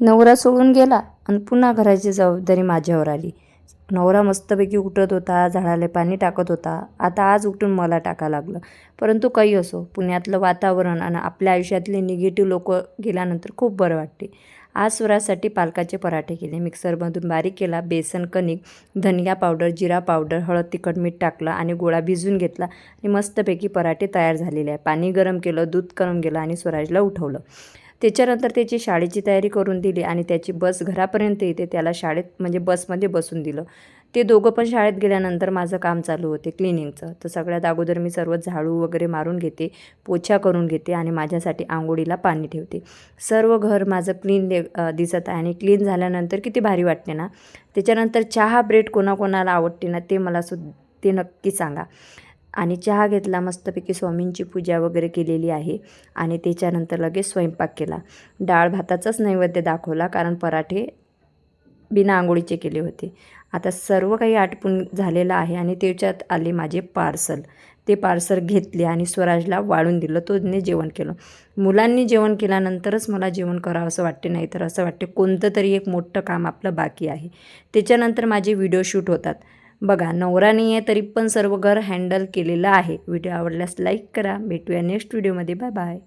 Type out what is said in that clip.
नवरा सोडून गेला आणि पुन्हा घराची जबाबदारी माझ्यावर आली. नवरा मस्तपैकी उठत होता, झाडाला पाणी टाकत होता. आता आज उठून मला टाका लागलं. परंतु काही असो, पुण्यातलं वातावरण आणि आपल्या आयुष्यातले निगेटिव्ह लोक गेल्यानंतर खूप बरं वाटते. आज स्वरासाठी पालकाचे पराठे केले. मिक्सरमधून बारीक केला. बेसन, कणिक, धनिया पावडर, जिरा पावडर, हळद, तिखट, मीठ टाकलं आणि गोळा भिजवून घेतला आणि मस्तपैकी पराठे तयार झालेले आहे. पाणी गरम केलं, दूध गरम केलं आणि स्वराजला उठवलं. त्याच्यानंतर त्याची शाळेची तयारी करून दिली आणि त्याची बस घरापर्यंत येते त्याला शाळेत म्हणजे बसमध्ये बसून दिलं. ते दोघं पण शाळेत गेल्यानंतर माझं काम चालू होते क्लिनिंगचं. तर सगळ्यात अगोदर मी सर्व झाडू वगैरे मारून घेते, पोछा करून घेते आणि माझ्यासाठी अंघोळीला पाणी ठेवते. सर्व घर माझं क्लीन दिसत आहे आणि क्लीन झाल्यानंतर किती भारी वाटते ना. त्याच्यानंतर चहा ब्रेड कोणाकोणाला आवडते ना ते नक्की सांगा. आणि चहा घेतला, मस्तपैकी स्वामींची पूजा वगैरे केलेली आहे आणि त्याच्यानंतर लगेच स्वयंपाक केला. डाळ भाताचाच नैवेद्य दाखवला कारण पराठे बिना आंघोळीचे केले होते. आता सर्व काही आटपून झालेलं आहे आणि त्याच्यात आले माझे पार्सल. ते पार्सल घेतले आणि स्वराजला वाढून दिलं. तोने जेवण केलं. मुलांनी जेवण केल्यानंतरच मला जेवण करावं असं वाटते, नाही तर असं वाटते कोणतं तरी एक मोठं काम आपलं बाकी आहे. त्याच्यानंतर माझे व्हिडिओ शूट होतात. बघा, नवरा नाही आहे तरी पण सर्व घर हँडल केलेलं आहे. व्हिडिओ आवडल्यास लाईक करा. भेटूया नेक्स्ट व्हिडिओमध्ये. Bye bye.